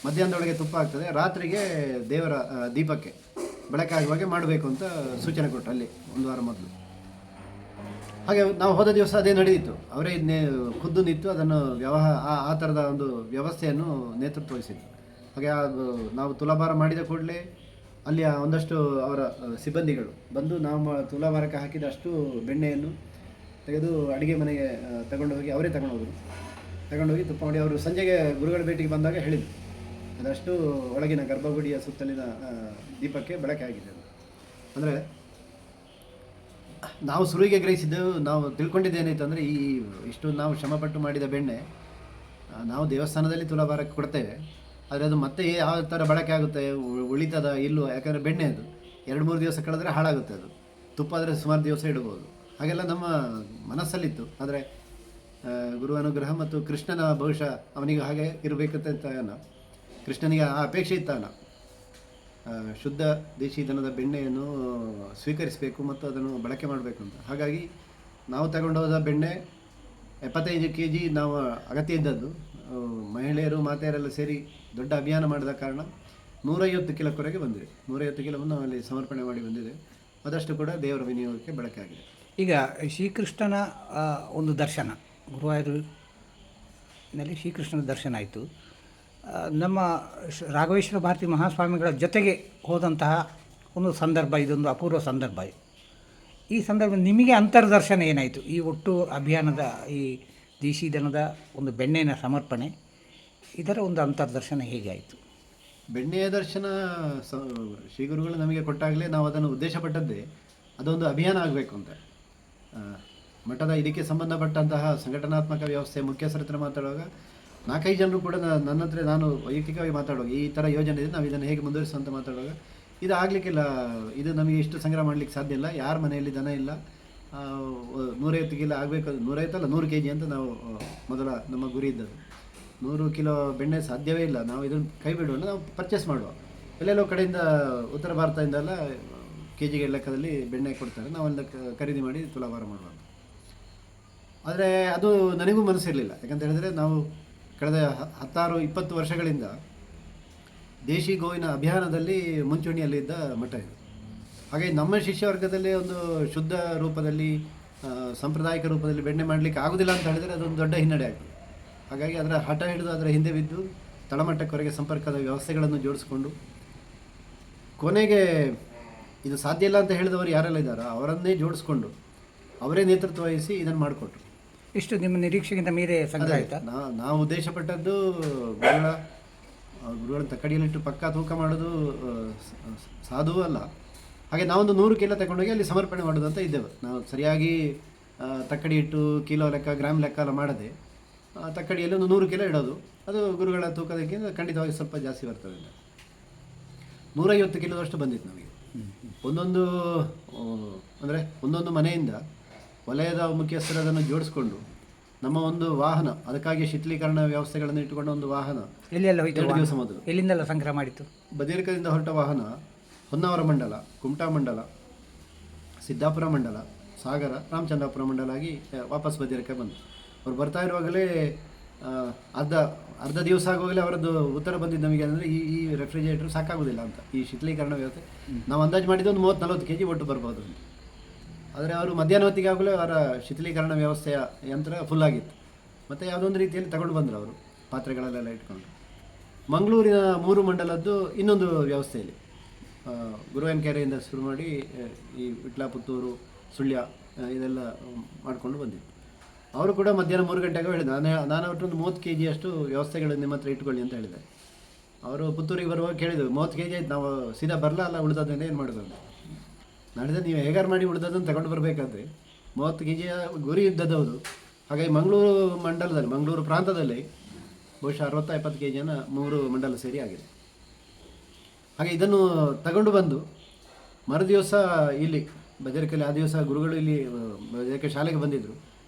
ಮಧ್ಯಾಹ್ನದೊಳಗೆ ತುಪ್ಪ ಆಗ್ತದೆ, ರಾತ್ರಿಗೆ ದೇವರ ದೀಪಕ್ಕೆ ಬಳಕೆ ಆಗುವಾಗೆ ಮಾಡಬೇಕು ಅಂತ ಸೂಚನೆ ಕೊಟ್ಟರು ಅಲ್ಲಿ 1 ವಾರ ಮೊದಲು. ಹಾಗೆ ನಾವು ಹೋದ ದಿವಸ ಅದೇ ನಡೆಯಿತು. ಅವರೇ ಖುದ್ದು ನಿಂತು ಅದನ್ನು ಆ ಥರದ ಒಂದು ವ್ಯವಸ್ಥೆಯನ್ನು ನೇತೃತ್ವ ವಹಿಸಿದ್ರು. ಹಾಗೆ ನಾವು ತುಲಾಭಾರ ಮಾಡಿದ ಕೂಡಲೇ ಅಲ್ಲಿಯ ಒಂದಷ್ಟು ಅವರ ಸಿಬ್ಬಂದಿಗಳು ಬಂದು ನಾವು ತುಲಾಭಾರಕ್ಕೆ ಹಾಕಿದ ಅಷ್ಟು ಬೆಣ್ಣೆಯನ್ನು ತೆಗೆದು ಅಡುಗೆ ಮನೆಗೆ ತಗೊಂಡು ಹೋಗಿ ಅವರೇ ತಗೊಂಡೋಗಿ ತುಪ್ಪ ಮಾಡಿ ಅವರು ಸಂಜೆಗೆ ಗುರುಗಳ ಭೇಟಿಗೆ ಬಂದಾಗ ಹೇಳಿದರು, ಅದಷ್ಟು ಒಳಗಿನ ಗರ್ಭಗುಡಿಯ ಸುತ್ತಲಿನ ದೀಪಕ್ಕೆ ಬಳಕೆ ಆಗಿದೆ. ಅಂದರೆ ನಾವು ಸುರುವಿಗೆ ಗ್ರಹಿಸಿದ್ದೆವು, ನಾವು ತಿಳ್ಕೊಂಡಿದ್ದೇನಾಯಿತು ಅಂದರೆ, ಇಷ್ಟು ನಾವು ಶ್ರಮಪಟ್ಟು ಮಾಡಿದ ಬೆಣ್ಣೆ ನಾವು ದೇವಸ್ಥಾನದಲ್ಲಿ ತುಲಾಭಾರಕ್ಕೆ ಕೊಡ್ತೇವೆ, ಆದರೆ ಅದು ಮತ್ತೆ ಯಾವ ಥರ ಬಳಕೆ ಆಗುತ್ತೆ, ಉಳಿತದ ಇಲ್ಲೋ, ಯಾಕಂದರೆ ಬೆಣ್ಣೆ ಅದು 2-3 ದಿವಸ ಕಳೆದ್ರೆ ಹಾಳಾಗುತ್ತೆ. ಅದು ತುಪ್ಪ ಆದರೆ ಸುಮಾರು ದಿವಸ ಇಡಬಹುದು. ಹಾಗೆಲ್ಲ ನಮ್ಮ ಮನಸ್ಸಲ್ಲಿತ್ತು. ಆದರೆ ಗುರು ಅನುಗ್ರಹ ಮತ್ತು ಕೃಷ್ಣನ ಬಹುಶಃ ಅವನಿಗೆ ಹಾಗೆ ಇರಬೇಕಂತ ಕೃಷ್ಣನಿಗೆ ಆ ಅಪೇಕ್ಷೆ ಇತ್ತಾನ, ಶುದ್ಧ ದೇಶಿ ದನದ ಬೆಣ್ಣೆಯನ್ನು ಸ್ವೀಕರಿಸಬೇಕು ಮತ್ತು ಅದನ್ನು ಬಳಕೆ ಮಾಡಬೇಕು ಅಂತ. ಹಾಗಾಗಿ ನಾವು ತಗೊಂಡೋದ ಬೆಣ್ಣೆ 75 kg ನಾವು ಅಗತ್ಯ ಇದ್ದದ್ದು. ಮಹಿಳೆಯರು ಮಾತೆಯರೆಲ್ಲ ಸೇರಿ ದೊಡ್ಡ ಅಭಿಯಾನ ಮಾಡಿದ ಕಾರಣ 150 ಕಿಲೋವರೆಗೆ ಬಂದಿದೆ. 150 ಕಿಲೋವನ್ನು ನಾವು ಅಲ್ಲಿ ಸಮರ್ಪಣೆ ಮಾಡಿ ಬಂದಿದೆ. ಅದಷ್ಟು ಕೂಡ ದೇವರ ವಿನಿಯೋಗಕ್ಕೆ ಬಳಕೆ ಆಗಿದೆ. ಈಗ ಶ್ರೀಕೃಷ್ಣನ ಒಂದು ದರ್ಶನ, ಗುರುವಾಯೂರಿನಲ್ಲಿ ಶ್ರೀಕೃಷ್ಣನ ದರ್ಶನ ಆಯಿತು. ನಮ್ಮ ರಾಘವೇಶ್ವರ ಭಾರತಿ ಮಹಾಸ್ವಾಮಿಗಳ ಜೊತೆಗೆ ಹೋದಂತಹ ಒಂದು ಸಂದರ್ಭ, ಇದೊಂದು ಅಪೂರ್ವ ಸಂದರ್ಭ. ಈ ಸಂದರ್ಭ ನಿಮಗೆ ಅಂತರ್ದರ್ಶನ ಏನಾಯಿತು? ಈ ಒಟ್ಟು ಅಭಿಯಾನದ ಈ ದೇಶಿ ದನದ ಒಂದು ಬೆಣ್ಣೆನ ಸಮರ್ಪಣೆ, ಇದರ ಒಂದು ಅಂತರ್ದರ್ಶನ ಹೇಗೆ ಆಯಿತು? ಬೆಣ್ಣೆಯ ದರ್ಶನ ಶ್ರೀ ಗುರುಗಳು ನಮಗೆ ಕೊಟ್ಟಾಗಲೇ ನಾವು ಅದನ್ನು ಉದ್ದೇಶಪಟ್ಟದ್ದೇ ಅದೊಂದು ಅಭಿಯಾನ ಆಗಬೇಕು ಅಂತ. ಮಠದ ಇದಕ್ಕೆ ಸಂಬಂಧಪಟ್ಟಂತಹ ಸಂಘಟನಾತ್ಮಕ ವ್ಯವಸ್ಥೆ ಮುಖ್ಯಸ್ಥರ ಹತ್ರ ಮಾತಾಡುವಾಗ 4-5 ಜನರು ಕೂಡ ನನ್ನ ಹತ್ರ, ನಾನು ವೈಯಕ್ತಿಕವಾಗಿ ಮಾತಾಡುವಾಗ ಈ ಥರ ಯೋಜನೆ ಇದೆ, ನಾವು ಇದನ್ನು ಹೇಗೆ ಮುಂದುವರಿಸುವಂತ ಮಾತಾಡುವಾಗ, ಇದು ಆಗಲಿಕ್ಕಿಲ್ಲ, ಇದು ನಮಗೆ ಇಷ್ಟು ಸಂಗ್ರಹ ಮಾಡಲಿಕ್ಕೆ ಸಾಧ್ಯ ಇಲ್ಲ, ಯಾರ ಮನೆಯಲ್ಲಿ ದನ ಇಲ್ಲ, 150 ಕಿಲೋ ಆಗಬೇಕು, 150 ಅಲ್ಲ 100 kg ಅಂತ ನಾವು ಮೊದಲ ನಮ್ಮ ಗುರಿ ಇದ್ದದ್ದು. 100 ಕಿಲೋ ಬೆಣ್ಣೆ ಸಾಧ್ಯವೇ ಇಲ್ಲ, ನಾವು ಇದನ್ನು ಕೈ ಬಿಡೋಣ, ನಾವು ಪರ್ಚೇಸ್ ಮಾಡುವ. ಎಲ್ಲೆಲ್ಲೋ ಕಡೆಯಿಂದ ಉತ್ತರ ಭಾರತದಿಂದೆಲ್ಲ KG ಲೆಕ್ಕದಲ್ಲಿ ಬೆಣ್ಣೆ ಕೊಡ್ತಾರೆ, ನಾವೆಲ್ಲ ಖರೀದಿ ಮಾಡಿ ತುಲಾಭಾರ ಮಾಡುವ. ಆದರೆ ಅದು ನನಗೂ ಮನಸ್ಸಿರಲಿಲ್ಲ. ಯಾಕಂತ ಹೇಳಿದರೆ ನಾವು ಕಳೆದ 16-20 ವರ್ಷಗಳಿಂದ ದೇಶಿ ಗೋವಿನ ಅಭಿಯಾನದಲ್ಲಿ ಮುಂಚೂಣಿಯಲ್ಲಿದ್ದ ಮಠ ಇದು. ಹಾಗೆ ನಮ್ಮ ಶಿಷ್ಯವರ್ಗದಲ್ಲೇ ಒಂದು ಶುದ್ಧ ರೂಪದಲ್ಲಿ, ಸಾಂಪ್ರದಾಯಿಕ ರೂಪದಲ್ಲಿ ಬೆಣ್ಣೆ ಮಾಡಲಿಕ್ಕೆ ಆಗೋದಿಲ್ಲ ಅಂತ ಹೇಳಿದರೆ ಅದೊಂದು ದೊಡ್ಡ ಹಿನ್ನಡೆ ಆಗ್ತದೆ. ಹಾಗಾಗಿ ಅದರ ಹಠ ಹಿಡಿದು ಅದರ ಹಿಂದೆ ಬಿದ್ದು ತಳಮಟ್ಟಕ್ಕವರೆಗೆ ಸಂಪರ್ಕದ ವ್ಯವಸ್ಥೆಗಳನ್ನು ಜೋಡಿಸ್ಕೊಂಡು ಕೊನೆಗೆ ಇದು ಸಾಧ್ಯ ಇಲ್ಲ ಅಂತ ಹೇಳಿದವರು ಯಾರೆಲ್ಲ ಇದ್ದಾರೋ ಅವರನ್ನೇ ಜೋಡಿಸ್ಕೊಂಡು ಅವರೇ ನೇತೃತ್ವ ವಹಿಸಿ ಇದನ್ನು ಮಾಡಿಕೊಟ್ರು. ಇಷ್ಟು ನಿಮ್ಮ ನಿರೀಕ್ಷೆಗಿಂತ ಮೀರೆ ಸಂಗ್ರಹ ಆಯಿತಾ? ನಾವು ಉದ್ದೇಶಪಟ್ಟದ್ದು ಗುರುಗಳ ತಕ್ಕಡಿಯಲ್ಲಿಟ್ಟು ಪಕ್ಕಾ ತೂಕ ಮಾಡೋದು ಸಾಧುವೂ ಅಲ್ಲ. ಹಾಗೆ ನಾವೊಂದು 100 ಕಿಲೋ ತಗೊಂಡೋಗಿ ಅಲ್ಲಿ ಸಮರ್ಪಣೆ ಮಾಡೋದು ಅಂತ ಇದ್ದೇವೆ. ನಾವು ಸರಿಯಾಗಿ ತಕ್ಕಡಿ ಇಟ್ಟು ಕಿಲೋ ಲೆಕ್ಕ, ಗ್ರಾಮ್ ಲೆಕ್ಕ ಎಲ್ಲ ಮಾಡದೆ ತಕ್ಕಡಿಯಲ್ಲಿ ಒಂದು 100 ಕಿಲೋ ಇಡೋದು. ಅದು ಗುರುಗಳ ತೂಕದಕ್ಕಿಂತ ಖಂಡಿತವಾಗಿ ಸ್ವಲ್ಪ ಜಾಸ್ತಿ ಬರ್ತದೆ. 150 ಕಿಲೋದಷ್ಟು ಬಂದಿತ್ತು ನಮಗೆ. ಒಂದೊಂದು ಮನೆಯಿಂದ ವಲಯದ ಮುಖ್ಯಸ್ಥರದನ್ನು ಜೋಡಿಸ್ಕೊಂಡು ನಮ್ಮ ಒಂದು ವಾಹನ, ಅದಕ್ಕಾಗಿ ಶೀತಲೀಕರಣ ವ್ಯವಸ್ಥೆಗಳನ್ನು ಇಟ್ಟುಕೊಂಡ ಒಂದು ವಾಹನ ಎಲ್ಲೆಲ್ಲ ಹೋಯ್ತು? 2 ದಿವಸ ಮೊದಲು ಎಲ್ಲಿಂದೆಲ್ಲ ಸಂಗ್ರಹ ಮಾಡಿತ್ತು? ಬದಿಯರ್ಕದಿಂದ ಹೊರಟ ವಾಹನ ಹೊನ್ನಾವರ ಮಂಡಲ, ಕುಮಟಾ ಮಂಡಲ, ಸಿದ್ದಾಪುರ ಮಂಡಲ, ಸಾಗರ, ರಾಮಚಂದ್ರಾಪುರ ಮಂಡಲ ಆಗಿ ವಾಪಸ್ ಬದಿಯರ್ಕ ಬಂತು. ಅವ್ರು ಬರ್ತಾ ಇರುವಾಗಲೇ ಅರ್ಧ ಅರ್ಧ ದಿವಸ ಆಗುವಾಗಲೇ ಅವರದ್ದು ಉತ್ತರ ಬಂದಿದ್ದು ನಮಗೆ ಅಂದರೆ ಈ ರೆಫ್ರಿಜರೇಟರ್ ಸಾಕಾಗೋದಿಲ್ಲ ಅಂತ, ಈ ಶೀತಲೀಕರಣ ವ್ಯವಸ್ಥೆ ನಾವು ಅಂದಾಜು ಮಾಡಿದ್ದು ಒಂದು 30-40 kg ಒಟ್ಟು ಬರ್ಬೋದು ಅಂತ. ಆದರೆ ಅವರು ಮಧ್ಯಾಹ್ನ ಹೊತ್ತಿಗೆ ಆಗಲೇ ಅವರ ಶೀತಲೀಕರಣ ವ್ಯವಸ್ಥೆಯ ಯಂತ್ರ ಫುಲ್ ಆಗಿತ್ತು. ಮತ್ತು ಯಾವುದೊಂದು ರೀತಿಯಲ್ಲಿ ತಗೊಂಡು ಬಂದರು ಅವರು, ಪಾತ್ರೆಗಳಲ್ಲೆಲ್ಲ ಇಟ್ಕೊಂಡು. ಮಂಗಳೂರಿನ 3 ಮಂಡಲದ್ದು ಇನ್ನೊಂದು ವ್ಯವಸ್ಥೆಯಲ್ಲಿ ಗುರುವಾಯನಕೆರೆಯಿಂದ ಶುರು ಮಾಡಿ ಈ ವಿಟ್ಲ, ಪುತ್ತೂರು, ಸುಳ್ಯ ಇದೆಲ್ಲ ಮಾಡಿಕೊಂಡು ಬಂದಿತ್ತು. ಅವರು ಕೂಡ ಮಧ್ಯಾಹ್ನ 3 ಗಂಟೆಗೆ ಹೇಳಿದೆ, ನಾನು ಒಟ್ಟೊಂದು 30 kg ಅಷ್ಟು ವ್ಯವಸ್ಥೆಗಳು ನಿಮ್ಮ ಹತ್ರ ಇಟ್ಕೊಳ್ಳಿ ಅಂತ ಹೇಳಿದೆ. ಅವರು ಪುತ್ತೂರಿಗೆ ಬರುವಾಗ ಕೇಳಿದರು, 30 kg ಆಯ್ತು, ನಾವು ಸೀದಾ ಬರಲ್ಲ, ಅಲ್ಲ ಉಳಿದದನ್ನೇ ಏನು ಮಾಡೋದು ಅಂತ. ನಾಡಿದ ನೀವು ಹೇಗಾರು ಮಾಡಿ ಉಳಿದದನ್ನು ತಗೊಂಡು ಬರಬೇಕಾದ್ರೆ 30 kg ಗುರಿ ಇದ್ದದವರು. ಹಾಗಾಗಿ ಮಂಗಳೂರು ಮಂಡಲದಲ್ಲಿ, ಮಂಗಳೂರು ಪ್ರಾಂತದಲ್ಲಿ ಬಹುಶಃ 60-70 kg 3 ಮಂಡಲ ಸೇರಿ ಆಗಿದೆ. ಹಾಗೆ ಇದನ್ನು ತಗೊಂಡು ಬಂದು ಮರುದಿವಸ ಇಲ್ಲಿ ಬಜರಕಲ್ಲಿ, ಆ ದಿವಸ ಗುರುಗಳು ಇಲ್ಲಿ ಬಜರಕೆ ಶಾಲೆಗೆ ಬಂದಿದ್ದರು.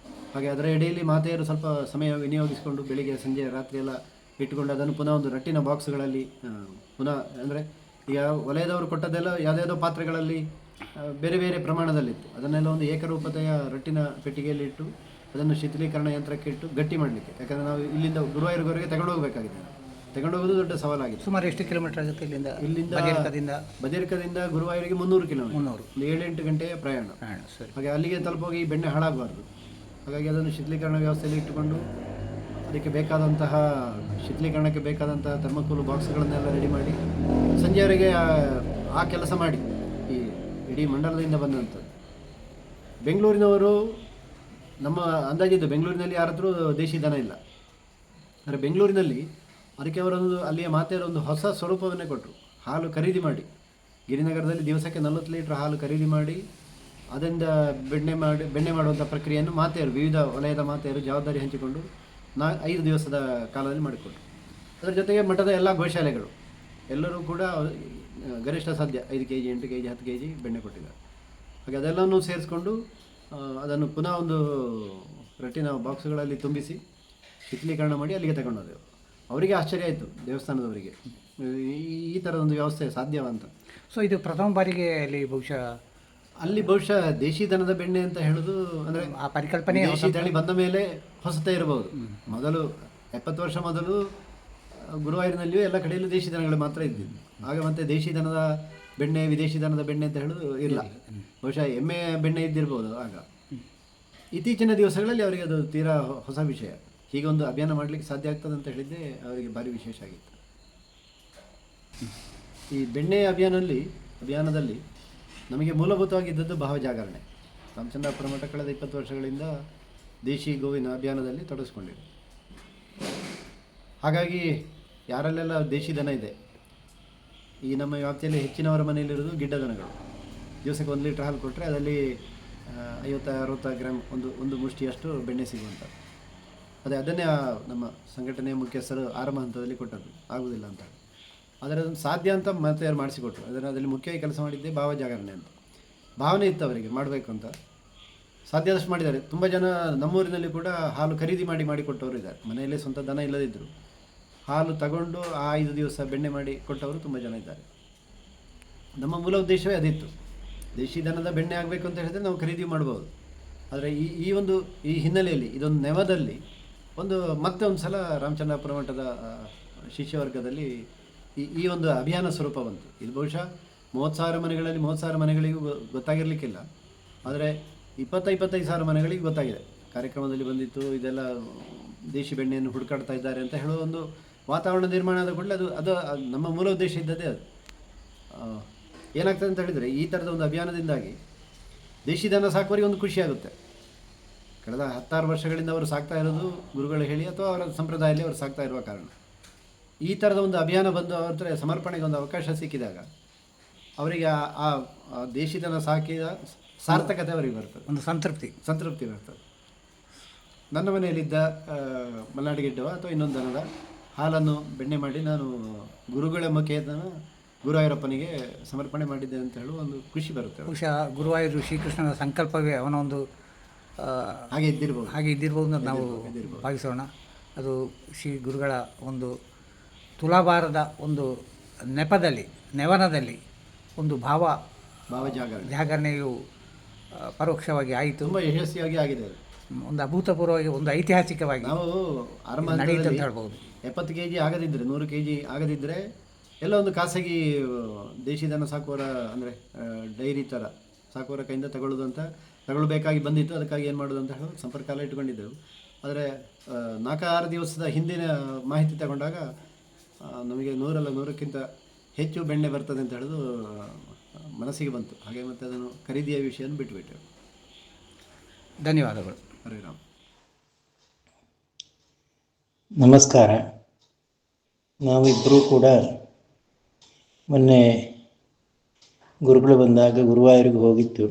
ಹಾಗೆ ಅದರ ಎಡೆಯಲ್ಲಿ ಮಾತೆಯರು ಸ್ವಲ್ಪ ಸಮಯ ವಿನಿಯೋಗಿಸಿಕೊಂಡು ಬೆಳಿಗ್ಗೆ ಸಂಜೆ ರಾತ್ರಿ ಎಲ್ಲ ಇಟ್ಟುಕೊಂಡು ಅದನ್ನು ಪುನಃ ಒಂದು ರಟ್ಟಿನ ಬಾಕ್ಸ್ಗಳಲ್ಲಿ ಪುನಃ, ಅಂದರೆ ಈಗ ವಲಯದವರು ಕೊಟ್ಟದ್ದೆಲ್ಲ ಯಾವುದ್ಯಾವುದೋ ಪಾತ್ರೆಗಳಲ್ಲಿ ಬೇರೆ ಬೇರೆ ಪ್ರಮಾಣದಲ್ಲಿತ್ತು. ಅದನ್ನೆಲ್ಲ ಒಂದು ಏಕರೂಪತೆಯ ರಟ್ಟಿನ ಪೆಟ್ಟಿಗೆಯಲ್ಲಿ ಇಟ್ಟು ಅದನ್ನು ಶೀತಲೀಕರಣ ಯಂತ್ರಕ್ಕೆ ಇಟ್ಟು ಗಟ್ಟಿ ಮಾಡಲಿಕ್ಕೆ, ಯಾಕಂದರೆ ನಾವು ಇಲ್ಲಿಂದ ಗುರುವಾಯೂರ್ವರೆಗೆ ತಗೊಂಡು ಹೋಗಬೇಕಾಗಿದೆ. ತಗೊಂಡು ಹೋಗೋದು ದೊಡ್ಡ ಸವಾಲಾಗಿದೆ. ಸುಮಾರು ಎಷ್ಟು ಕಿಲೋಮೀಟರ್ ಆಗುತ್ತೆ ಇಲ್ಲಿಂದ ಬದಿರ್ಕದಿಂದ ಗುರುವಾಯೂರಿಗೆ 300 ಕಿಲೋಮೀಟರ್, 7-8 ಗಂಟೆಯ ಪ್ರಯಾಣ. ಸರಿ. ಹಾಗೆ ಅಲ್ಲಿಗೆ ತಲುಪೋಗಿ ಈ ಬೆಣ್ಣೆ ಹಾಳಾಗಬಾರ್ದು. ಹಾಗಾಗಿ ಅದನ್ನು ಶೀತಲೀಕರಣ ವ್ಯವಸ್ಥೆಯಲ್ಲಿ ಇಟ್ಟುಕೊಂಡು ಅದಕ್ಕೆ ಬೇಕಾದಂತಹ ಶೀತಲೀಕರಣಕ್ಕೆ ಬೇಕಾದಂತಹ ಥರ್ಮಕೋಲ್ ಬಾಕ್ಸ್ಗಳನ್ನೆಲ್ಲ ರೆಡಿ ಮಾಡಿ ಸಂಜೆವರೆಗೆ ಆ ಕೆಲಸ ಮಾಡಿ ಈ ಇಡೀ ಮಂಡಲದಿಂದ ಬಂದಂಥದ್ದು. ಬೆಂಗಳೂರಿನವರು ನಮ್ಮ ಅಂದಾಜಿದ್ದು ಬೆಂಗಳೂರಿನಲ್ಲಿ ಯಾರ ಹತ್ರ ದೇಶಿ ದನ ಇಲ್ಲ. ಅಂದರೆ ಬೆಂಗಳೂರಿನಲ್ಲಿ ಅದಕ್ಕೆ ಅವರೊಂದು ಅಲ್ಲಿಯ ಮಾತೆಯರೊಂದು ಹೊಸ ಸ್ವರೂಪವನ್ನೇ ಕೊಟ್ಟರು. ಹಾಲು ಖರೀದಿ ಮಾಡಿ, ಗಿರಿನಗರದಲ್ಲಿ ದಿವಸಕ್ಕೆ 40 ಲೀಟ್ರ್ ಹಾಲು ಖರೀದಿ ಮಾಡಿ ಅದರಿಂದ ಬೆಣ್ಣೆ ಮಾಡುವಂಥ ಪ್ರಕ್ರಿಯೆಯನ್ನು ಮಾತೆಯರು, ವಿವಿಧ ವಲಯದ ಮಾತೆಯರು ಜವಾಬ್ದಾರಿ ಹಂಚಿಕೊಂಡು 5 ದಿವಸದ ಕಾಲದಲ್ಲಿ ಮಾಡಿಕೊಟ್ರು. ಅದರ ಜೊತೆಗೆ ಮಠದ ಎಲ್ಲ ಗೋಶಾಲೆಗಳು ಎಲ್ಲರೂ ಕೂಡ ಗರಿಷ್ಠ ಸಾಧ್ಯ 5 kg, 8 kg, 10 kg ಬೆಣ್ಣೆ ಕೊಟ್ಟಿದ್ದಾರೆ. ಹಾಗೆ ಅದೆಲ್ಲವನ್ನೂ ಸೇರಿಸ್ಕೊಂಡು ಅದನ್ನು ಪುನಃ ಒಂದು ರಟ್ಟಿನ ಬಾಕ್ಸ್ಗಳಲ್ಲಿ ತುಂಬಿಸಿ ಶೀತಲೀಕರಣ ಮಾಡಿ ಅಲ್ಲಿಗೆ ತಗೊಂಡೋದೆವು. ಅವರಿಗೆ ಆಶ್ಚರ್ಯ ಆಯಿತು, ದೇವಸ್ಥಾನದವರಿಗೆ, ಈ ಥರದ ಒಂದು ವ್ಯವಸ್ಥೆ ಸಾಧ್ಯವಂತ. ಸೊ ಇದು ಪ್ರಥಮ ಬಾರಿಗೆ ಅಲ್ಲಿ ಬಹುಶಃ ದೇಶಿ ದನದ ಬೆಣ್ಣೆ ಅಂತ ಹೇಳೋದು ಅಂದರೆ ಆ ಪರಿಕಲ್ಪನೆ ದೇಶಿ ತಳಿ ಬಂದ ಮೇಲೆ ಹೊಸತೇ ಇರಬಹುದು. ಮೊದಲು 70 ವರ್ಷ ಮೊದಲು ಗುರುವಾಯೂರಿನಲ್ಲಿಯೂ ಎಲ್ಲ ಕಡೆಯಲ್ಲೂ ದೇಶಿ ದನಗಳು ಮಾತ್ರ ಇದ್ದಿದ್ದು. ಆಗ ಮತ್ತೆ ದೇಶಿ ದನದ ಬೆಣ್ಣೆ, ವಿದೇಶಿ ದನದ ಬೆಣ್ಣೆ ಅಂತ ಹೇಳೋದು ಇಲ್ಲ. ಬಹುಶಃ ಎಮ್ಮೆ ಬೆಣ್ಣೆ ಇದ್ದಿರ್ಬೋದು ಆಗ. ಇತ್ತೀಚಿನ ದಿವಸಗಳಲ್ಲಿ ಅವರಿಗೆ ಅದು ತೀರಾ ಹೊಸ ವಿಷಯ. ಹೀಗೊಂದು ಅಭಿಯಾನ ಮಾಡಲಿಕ್ಕೆ ಸಾಧ್ಯ ಆಗ್ತದೆ ಅಂತ ಹೇಳಿದ್ದೆ ಅವರಿಗೆ ಭಾರಿ ವಿಶೇಷ ಆಗಿತ್ತು. ಈ ಬೆಣ್ಣೆ ಅಭಿಯಾನದಲ್ಲಿ ನಮಗೆ ಮೂಲಭೂತವಾಗಿದ್ದದ್ದು ಭಾವಜಾಗರಣೆ. ರಾಮಚಂದ್ರಾಪುರ ಮಠ ಕಳೆದ 20 ವರ್ಷಗಳಿಂದ ದೇಶಿ ಗೋವಿನ ಅಭಿಯಾನದಲ್ಲಿ ತೊಡಗಿಸ್ಕೊಂಡಿದೆ. ಹಾಗಾಗಿ ಯಾರಲ್ಲೆಲ್ಲ ದೇಶಿ ದನ ಇದೆ, ಈ ನಮ್ಮ ವ್ಯಾಪ್ತಿಯಲ್ಲಿ ಹೆಚ್ಚಿನವರ ಮನೆಯಲ್ಲಿರೋದು ಗಿಡ್ಡ ದನಗಳು. ದಿವಸಕ್ಕೆ 1 ಲೀಟ್ರ್ ಹಾಲು ಕೊಟ್ಟರೆ ಅದರಲ್ಲಿ 50-60 ಗ್ರಾಮ್ ಒಂದು ಮುಷ್ಟಿಯಷ್ಟು ಬೆಣ್ಣೆ ಸಿಗುವಂಥ. ಅದನ್ನೇ ನಮ್ಮ ಸಂಘಟನೆಯ ಮುಖ್ಯಸ್ಥರು ಆರಂಭ ಹಂತದಲ್ಲಿ ಕೊಟ್ಟದ್ದು, ಆಗುವುದಿಲ್ಲ ಅಂತ. ಆದರೆ ಅದನ್ನು ಸಾಧ್ಯ ಅಂತ ಮತ್ತೆ ಮಾಡಿಸಿಕೊಟ್ರು. ಅದರಲ್ಲಿ ಮುಖ್ಯವಾಗಿ ಕೆಲಸ ಮಾಡಿದ್ದೆ ಭಾವಜಾಗರಣೆ ಅಂತ. ಭಾವನೆ ಇತ್ತು ಅವರಿಗೆ ಮಾಡಬೇಕು ಅಂತ, ಸಾಧ್ಯದಷ್ಟು ಮಾಡಿದ್ದಾರೆ. ತುಂಬ ಜನ ನಮ್ಮೂರಿನಲ್ಲಿ ಕೂಡ ಹಾಲು ಖರೀದಿ ಮಾಡಿಕೊಟ್ಟವರು ಇದ್ದಾರೆ. ಮನೆಯಲ್ಲೇ ಸ್ವಂತ ದನ ಇಲ್ಲದಿದ್ದರು ಹಾಲು ತಗೊಂಡು ಆ 5 ದಿವಸ ಬೆಣ್ಣೆ ಮಾಡಿ ಕೊಟ್ಟವರು ತುಂಬ ಜನ ಇದ್ದಾರೆ. ನಮ್ಮ ಮೂಲ ಉದ್ದೇಶವೇ ಅದಿತ್ತು. ದೇಶಿ ದನದ ಬೆಣ್ಣೆ ಆಗಬೇಕು ಅಂತ ಹೇಳಿದರೆ ನಾವು ಖರೀದಿ ಮಾಡ್ಬೋದು. ಆದರೆ ಈ ಹಿನ್ನೆಲೆಯಲ್ಲಿ ಇದೊಂದು ನೆವದಲ್ಲಿ ಮತ್ತೆ ಒಂದು ಸಲ ರಾಮಚಂದ್ರಾಪುರ ಮಠದ ಶಿಷ್ಯವರ್ಗದಲ್ಲಿ ಈ ಒಂದು ಅಭಿಯಾನ ಸ್ವರೂಪ ಬಂತು. ಇದು ಬಹುಶಃ 30,000 ಮನೆಗಳಿಗೂ ಗೊತ್ತಾಗಿರಲಿಕ್ಕಿಲ್ಲ. ಆದರೆ 20-25,000 ಮನೆಗಳಿಗೆ ಗೊತ್ತಾಗಿದೆ. ಕಾರ್ಯಕ್ರಮದಲ್ಲಿ ಬಂದಿತ್ತು, ಇದೆಲ್ಲ ದೇಶಿ ಬೆಣ್ಣೆಯನ್ನು ಹುಡುಕಾಡ್ತಾ ಇದ್ದಾರೆ ಅಂತ ಹೇಳೋ ಒಂದು ವಾತಾವರಣ ನಿರ್ಮಾಣ ಆದ ಕೂಡಲೇ ಅದು ನಮ್ಮ ಮೂಲ ಉದ್ದೇಶ ಇದ್ದದ್ದೇ ಅದು. ಏನಾಗ್ತದೆ ಅಂತ ಹೇಳಿದರೆ, ಈ ಥರದ ಒಂದು ಅಭಿಯಾನದಿಂದಾಗಿ ದೇಶಿ ದನ ಸಾಕುವರಿಗೆ ಒಂದು ಖುಷಿಯಾಗುತ್ತೆ. ಕಳೆದ 16 ವರ್ಷಗಳಿಂದ ಅವರು ಸಾಕ್ತಾ ಇರೋದು ಗುರುಗಳು ಹೇಳಿ ಅಥವಾ ಅವರ ಸಂಪ್ರದಾಯದಲ್ಲಿ ಅವರು ಸಾಕ್ತಾ ಇರುವ ಕಾರಣ. ಈ ಥರದ ಒಂದು ಅಭಿಯಾನ ಬಂದು ಅವ್ರ ಹತ್ರ ಸಮರ್ಪಣೆಗೆ ಒಂದು ಅವಕಾಶ ಸಿಕ್ಕಿದಾಗ ಅವರಿಗೆ ಆ ದೇಶಿ ದನ ಸಾಕಿದ ಸಾರ್ಥಕತೆ ಅವರಿಗೆ ಬರ್ತದೆ, ಒಂದು ಸಂತೃಪ್ತಿ ಬರ್ತದೆ. ನನ್ನ ಮನೆಯಲ್ಲಿದ್ದ ಮಲ್ನಾಡು ಗಿಡ್ಡವ ಅಥವಾ ಇನ್ನೊಂದು ದನದ ಹಾಲನ್ನು ಬೆಣ್ಣೆ ಮಾಡಿ ನಾನು ಗುರುಗಳ ಮುಖೇನ ಗುರುವಾಯೂರಪ್ಪನಿಗೆ ಸಮರ್ಪಣೆ ಮಾಡಿದ್ದೆ ಅಂತ ಹೇಳುವ ಒಂದು ಖುಷಿ ಬರುತ್ತೆ. ಬಹುಶಃ ಗುರುವಾಯೂರು ಶ್ರೀಕೃಷ್ಣನ ಸಂಕಲ್ಪವೇ ಅವನ ಒಂದು ಹಾಗೆ ಇದ್ದಿರ್ಬೋದು ಅಂತ ನಾವು ಭಾವಿಸೋಣ. ಅದು ಶ್ರೀ ಗುರುಗಳ ಒಂದು ತುಲಾಭಾರದ ಒಂದು ನೆವನದಲ್ಲಿ ಒಂದು ಜಾಗರಣೆಯು ಪರೋಕ್ಷವಾಗಿ ಆಯಿತು, ತುಂಬ ಯಶಸ್ವಿಯಾಗಿ ಆಗಿದೆ. ಒಂದು ಅಭೂತಪೂರ್ವವಾಗಿ ಒಂದು ಐತಿಹಾಸಿಕವಾಗಿ ನಾವು ಆರಂಭ ನಡೆಯುತ್ತೆ ಅಂತ ಹಂತದಲ್ಲಿ ಹೇಳ್ಬೋದು. 70 kg ಆಗದಿದ್ದರೆ 100 kg ಆಗದಿದ್ದರೆ ಎಲ್ಲ ಒಂದು ಖಾಸಗಿ ದೇಶಿ ದನ ಸಾಕುವರ ಅಂದರೆ ಡೈರಿ ಥರ ಸಾಕುವರ ಕೈಯಿಂದ ತಗೊಳ್ಬೇಕಾಗಿ ಬಂದಿತ್ತು. ಅದಕ್ಕಾಗಿ ಏನು ಮಾಡೋದು ಅಂತ ಹೇಳಿ ಸಂಪರ್ಕ ಎಲ್ಲ ಇಟ್ಕೊಂಡಿದ್ದೆವು. ಆದರೆ 4-6 ದಿವಸದ ಹಿಂದಿನ ಮಾಹಿತಿ ತಗೊಂಡಾಗ ನಮಗೆ 100ಕ್ಕಿಂತ ಹೆಚ್ಚು ಬೆಣ್ಣೆ ಬರ್ತದೆ ಅಂತ ಹೇಳೋದು ಮನಸ್ಸಿಗೆ ಬಂತು. ಹಾಗೆ ಮತ್ತು ಅದನ್ನು ಖರೀದಿಯ ವಿಷಯವನ್ನು ಬಿಟ್ಟುಬಿಟ್ಟೆವು. ಧನ್ಯವಾದಗಳು. ಹರಿರಾಮ್. ನಮಸ್ಕಾರ. ನಾವಿಬ್ಬರೂ ಕೂಡ ಮೊನ್ನೆ ಗುರುಗಳು ಬಂದಾಗ ಗುರುವಾಯೂರಿಗೆ ಹೋಗಿತ್ತು.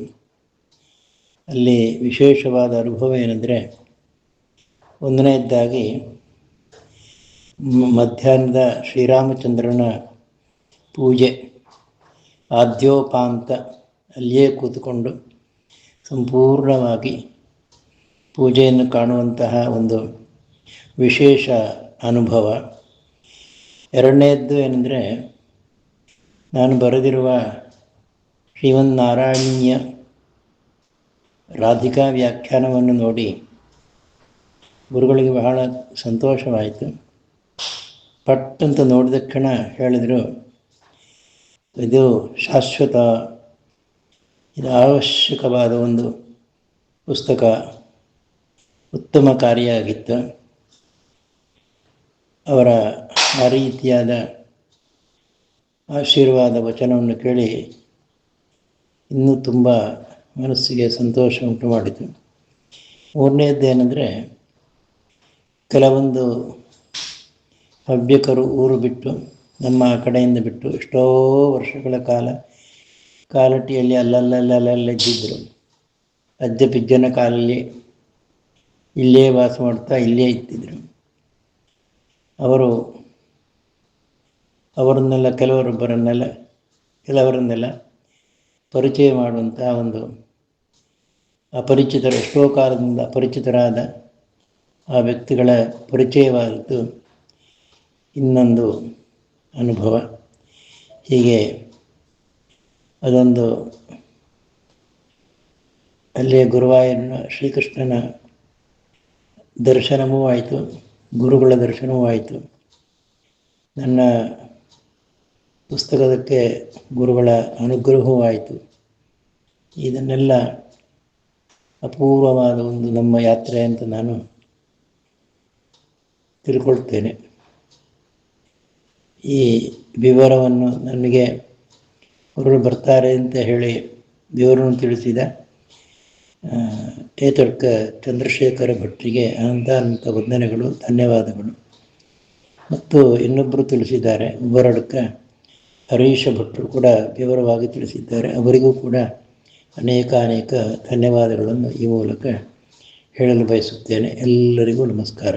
ಅಲ್ಲಿ ವಿಶೇಷವಾದ ಅನುಭವ ಏನೆಂದರೆ, ಒಂದನೇದಾಗಿ ಮಧ್ಯಾಹ್ನದ ಶ್ರೀರಾಮಚಂದ್ರನ ಪೂಜೆ ಆದ್ಯೋಪಾಂತ ಅಲ್ಲಿಯೇ ಕೂತ್ಕೊಂಡು ಸಂಪೂರ್ಣವಾಗಿ ಪೂಜೆಯನ್ನು ಕಾಣುವಂತಹ ಒಂದು ವಿಶೇಷ ಅನುಭವ. ಎರಡನೇದ್ದು ಏನೆಂದರೆ, ನಾನು ಬರೆದಿರುವ ಶ್ರೀಮನ್ನಾರಾಯಣೀಯ ರಾಧಿಕಾ ವ್ಯಾಖ್ಯಾನವನ್ನು ನೋಡಿ ಗುರುಗಳಿಗೆ ಬಹಳ ಸಂತೋಷವಾಯಿತು. ಪಟ್ಟಂತ ನೋಡಿದ ಕ್ಷಣ ಹೇಳಿದರು, ಇದು ಶಾಶ್ವತ, ಇದು ಅವಶ್ಯಕವಾದ ಒಂದು ಪುಸ್ತಕ, ಉತ್ತಮಕಾರಿಯಾಗಿತ್ತು. ಅವರ ಆ ರೀತಿಯಾದ ಆಶೀರ್ವಾದ ವಚನವನ್ನು ಕೇಳಿ ಇನ್ನೂ ತುಂಬ ಮನಸ್ಸಿಗೆ ಸಂತೋಷ ಉಂಟು ಮಾಡಿತು. ಮೂರನೇದ್ದೇನೆಂದರೆ, ಕೆಲವೊಂದು ಹವ್ಯಕರು ಊರು ಬಿಟ್ಟು, ನಮ್ಮ ಕಡೆಯಿಂದ ಬಿಟ್ಟು ಎಷ್ಟೋ ವರ್ಷಗಳ ಕಾಲ ಕಾಲಟಿಯಲ್ಲಿ ಅಲ್ಲಲ್ಲಿದ್ದಿದ್ದರು. ಅಜ್ಜಪಿಜ್ಜನ ಕಾಲಲ್ಲಿ ಇಲ್ಲೇ ವಾಸ ಮಾಡ್ತಾ ಇಲ್ಲೇ ಇದ್ದಿದ್ದರು. ಅವರನ್ನೆಲ್ಲ ಕೆಲವರನ್ನೆಲ್ಲ ಪರಿಚಯ ಮಾಡುವಂತಹ ಒಂದು ಅಪರಿಚಿತರು, ಎಷ್ಟೋ ಕಾಲದಿಂದ ಅಪರಿಚಿತರಾದ ಆ ವ್ಯಕ್ತಿಗಳ ಪರಿಚಯವಾಯಿತು. ಇನ್ನೊಂದು ಅನುಭವ. ಹೀಗೆ ಅದೊಂದು ಅಲ್ಲೇ ಗುರುವಾಯೂರಿನ ಶ್ರೀಕೃಷ್ಣನ ದರ್ಶನವೂ ಆಯಿತು, ಗುರುಗಳ ದರ್ಶನವೂ ಆಯಿತು. ನನ್ನ ಪುಸ್ತಕಕ್ಕೆ ಗುರುಗಳ ಅನುಗ್ರಹವೂ ಆಯಿತು. ಇದನ್ನೆಲ್ಲ ಅಪೂರ್ವವಾದ ಒಂದು ನಮ್ಮ ಯಾತ್ರೆ ಅಂತ ನಾನು ತಿಳ್ಕೊಳ್ತೇನೆ. ಈ ವಿವರವನ್ನು ನನಗೆ ಗುರುಗಳು ಬರ್ತಾರೆ ಅಂತ ಹೇಳಿ ವಿವರವನ್ನು ತಿಳಿಸಿದ ಏತಡ್ಕ ಚಂದ್ರಶೇಖರ ಭಟ್ರಿಗೆ ಅನಂತ ವಂದನೆಗಳು, ಧನ್ಯವಾದಗಳು. ಮತ್ತು ಇನ್ನೊಬ್ಬರು ತಿಳಿಸಿದ್ದಾರೆ, ಉಬ್ಬರಡ್ಕ ಹರೀಶ ಭಟ್ರು ಕೂಡ ವಿವರವಾಗಿ ತಿಳಿಸಿದ್ದಾರೆ. ಅವರಿಗೂ ಕೂಡ ಅನೇಕ ಧನ್ಯವಾದಗಳನ್ನು ಈ ಮೂಲಕ ಹೇಳಲು ಬಯಸುತ್ತೇನೆ. ಎಲ್ಲರಿಗೂ ನಮಸ್ಕಾರ.